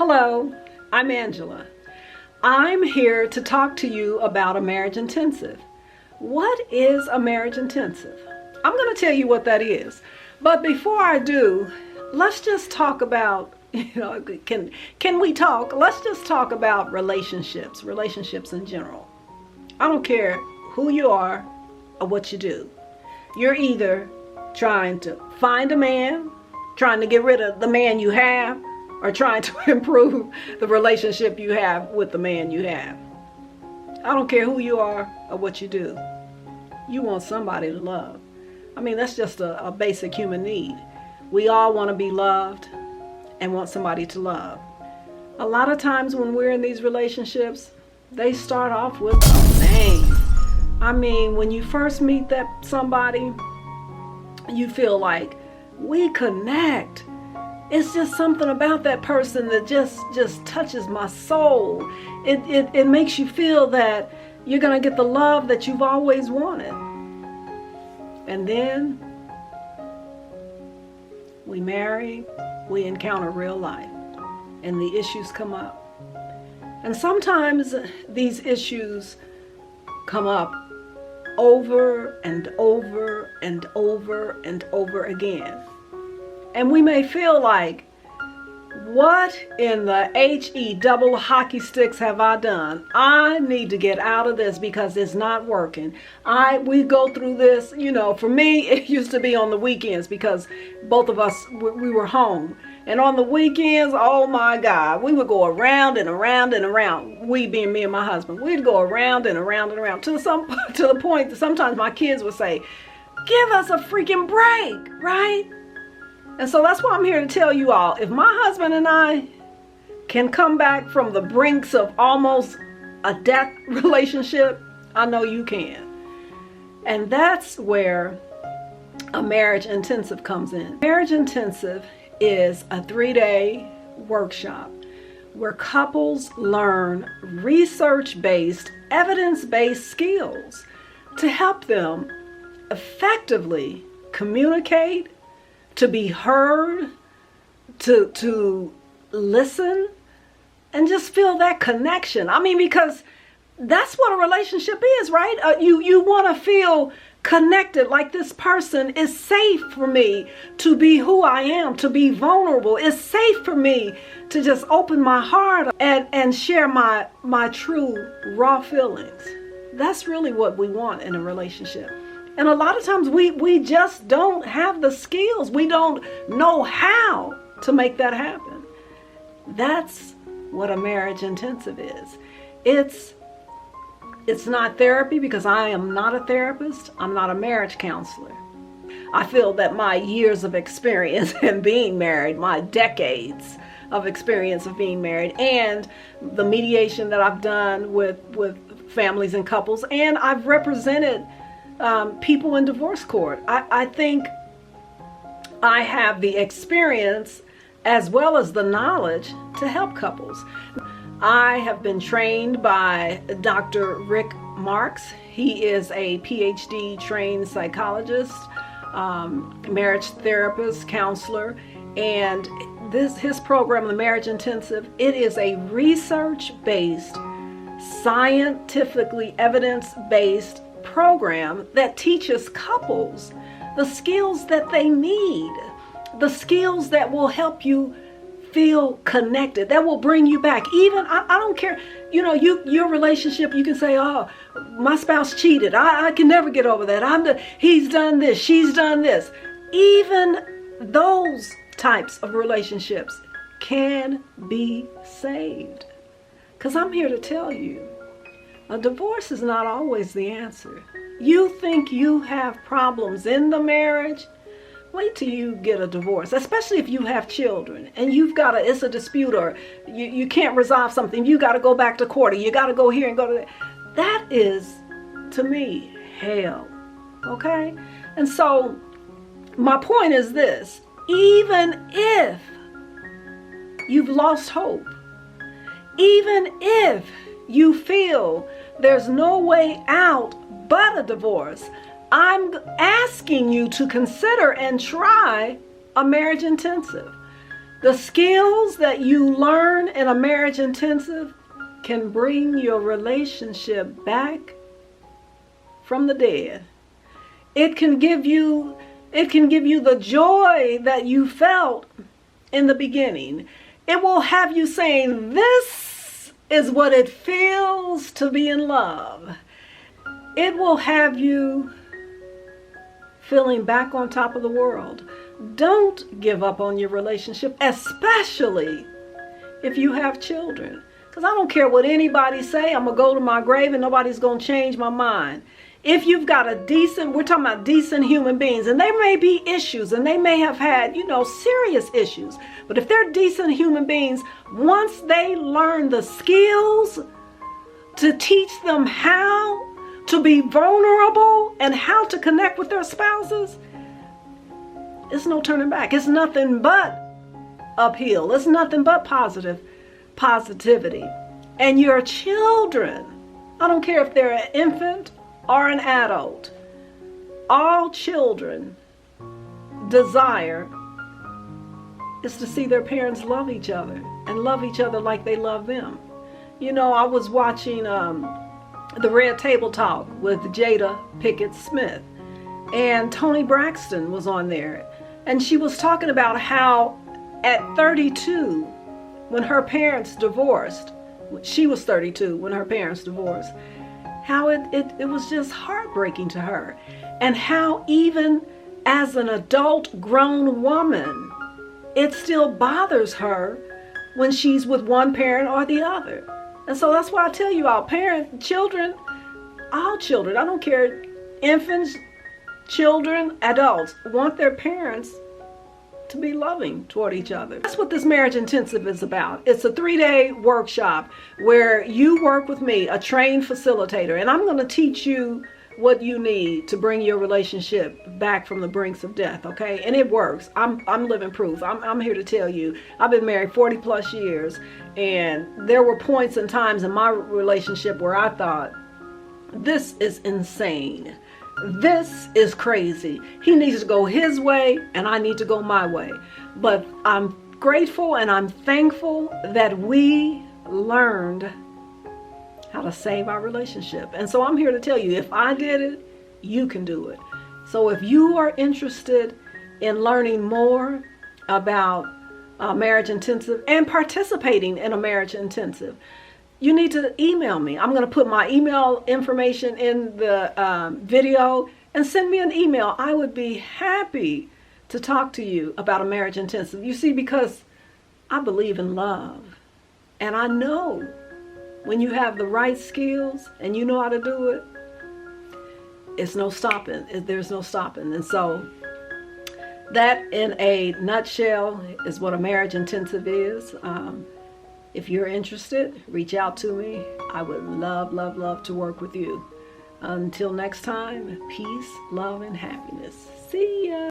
Hello, I'm Angela. I'm here to talk to you about a marriage intensive. What is a marriage intensive? I'm going to tell you what that is. But before I do, let's just talk about, can we talk? Let's just talk about relationships in general. I don't care who you are or what you do. You're either trying to find a man, trying to get rid of the man you have, or trying to improve the relationship you have with the man you have. I don't care who you are or what you do. You want somebody to love. I mean, that's just a basic human need. We all want to be loved and want somebody to love. A lot of times when we're in these relationships, they start off with a bang. I mean, when you first meet somebody, you feel like we connect. It's just something about that person that just touches my soul. It makes you feel that you're going to get the love that you've always wanted. And then we marry, we encounter real life, and the issues come up. And sometimes these issues come up over and over and over and over again. And we may feel like, what in the HE double hockey sticks have I done? I need to get out of this because it's not working. We go through this, for me, it used to be on the weekends because both of us, we were home. And on the weekends, oh my God, we would go around and around and around. We being me and my husband, we'd go around and around and around to the point that sometimes my kids would say, give us a freaking break, right? And so that's why I'm here to tell you all, if my husband and I can come back from the brinks of almost a death relationship, I know you can. And that's where a marriage intensive comes in. Marriage intensive is a 3-day workshop where couples learn research-based, evidence-based skills to help them effectively communicate, to be heard, to listen, and just feel that connection. I mean, because that's what a relationship is, right? You want to feel connected, like this person is safe for me to be who I am, to be vulnerable. It's safe for me to just open my heart and share my true raw feelings. That's really what we want in a relationship. And a lot of times we just don't have the skills. We don't know how to make that happen. That's what a marriage intensive is. It's not therapy because I am not a therapist. I'm not a marriage counselor. I feel that my years of experience in being married, my decades of experience of being married, and the mediation that I've done with families and couples, and I've represented people in divorce court. I think I have the experience as well as the knowledge to help couples. I have been trained by Dr. Rick Marks. He is a PhD trained psychologist, marriage therapist, counselor, and his program, the Marriage Intensive, it is a research-based, scientifically evidence-based program that teaches couples the skills that they need, the skills that will help you feel connected, that will bring you back. Even, I don't care, your relationship, you can say, oh, my spouse cheated. I can never get over that. He's done this, she's done this. Even those types of relationships can be saved. Because I'm here to tell you, a divorce is not always the answer. You think you have problems in the marriage? Wait till you get a divorce, especially if you have children and it's a dispute, or you can't resolve something. You got to go back to court, or you got to go here and go to that. That is, to me, hell. Okay? And so my point is this: even if you've lost hope, even if you feel there's no way out but a divorce, I'm asking you to consider and try a marriage intensive. The skills that you learn in a marriage intensive can bring your relationship back from the dead. It can give you the joy that you felt in the beginning. It will have you saying, this is what it feels to be in love. It will have you feeling back on top of the world. Don't give up on your relationship, especially if you have children. Because I don't care what anybody say, I'm going to go to my grave and nobody's going to change my mind. If you've got a decent, we're talking about decent human beings, and there may be issues, and they may have had, serious issues. But if they're decent human beings, once they learn the skills to teach them how to be vulnerable and how to connect with their spouses, it's no turning back. It's nothing but uphill. It's nothing but positivity. And your children, I don't care if they're an infant or an adult, all children desire is to see their parents love each other and love each other like they love them. I was watching the Red Table Talk with Jada Pinkett Smith, and Toni Braxton was on there, and she was talking about how at 32, when her parents divorced, she was 32 when her parents divorced, how it was just heartbreaking to her, and how even as an adult grown woman, it still bothers her when she's with one parent or the other. And so that's why I tell you all, children, all children, I don't care, infants, children, adults, want their parents to be loving toward each other. That's what this marriage intensive is about. It's a 3-day workshop where you work with me, a trained facilitator, and I'm going to teach you what you need to bring your relationship back from the brinks of death, okay? And it works. I'm living proof. I'm here to tell you. I've been married 40 plus years, and there were points and times in my relationship where I thought, this is insane. This is crazy. He needs to go his way and I need to go my way. But I'm grateful and I'm thankful that we learned how to save our relationship. And so I'm here to tell you, if I did it, you can do it. So if you are interested in learning more about marriage intensive and participating in a marriage intensive, you need to email me. I'm going to put my email information in the video, and send me an email. I would be happy to talk to you about a marriage intensive. You see, because I believe in love, and I know when you have the right skills and you know how to do it, it's no stopping. There's no stopping. And so that in a nutshell is what a marriage intensive is. If you're interested, reach out to me. I would love, love, love to work with you. Until next time, peace, love, and happiness. See ya.